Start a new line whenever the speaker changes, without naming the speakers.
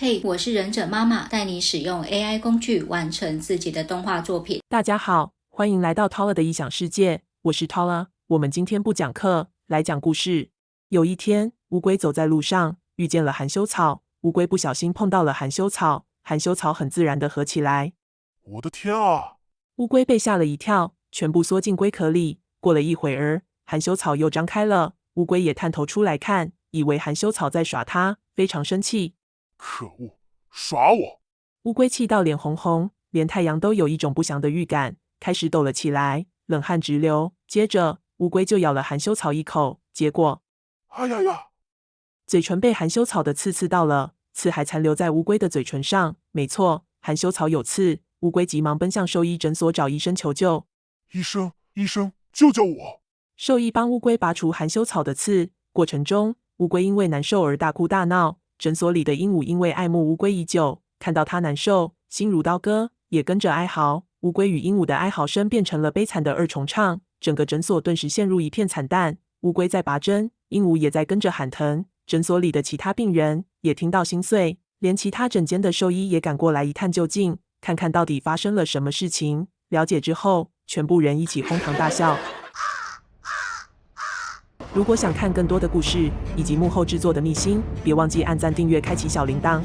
嘿，我是忍者妈妈，带你使用 AI 工具完成自己的动画作品。
大家好，欢迎来到 Tola 的异想世界，我是 Tola。我们今天不讲课，来讲故事。有一天，乌龟走在路上，遇见了含羞草。乌龟不小心碰到了含羞草，含羞草很自然地合起来。
我的天啊！
乌龟被吓了一跳，全部缩进龟壳里。过了一会儿，含羞草又张开了，乌龟也探头出来看，以为含羞草在耍它，非常生气。
可恶，耍我！
乌龟气到脸红红，连太阳都有一种不祥的预感，开始抖了起来，冷汗直流。接着，乌龟就咬了含羞草一口，结果，
哎呀呀！
嘴唇被含羞草的刺刺到了，刺还残留在乌龟的嘴唇上。没错，含羞草有刺。乌龟急忙奔向兽医诊所找医生求救。
医生，医生，救救我！
兽医帮乌龟拔除含羞草的刺，过程中，乌龟因为难受而大哭大闹。诊所里的鹦鹉因为爱慕乌龟已久，看到它难受，心如刀割，也跟着哀嚎。乌龟与鹦鹉的哀嚎声变成了悲惨的二重唱，整个诊所顿时陷入一片惨淡。乌龟在拔针，鹦鹉也在跟着喊疼。诊所里的其他病人也听到心碎，连其他诊间的兽医也赶过来一探究竟，看看到底发生了什么事情。了解之后，全部人一起哄堂大笑。如果想看更多的故事以及幕后制作的秘辛，别忘记按赞、订阅、开启小铃铛。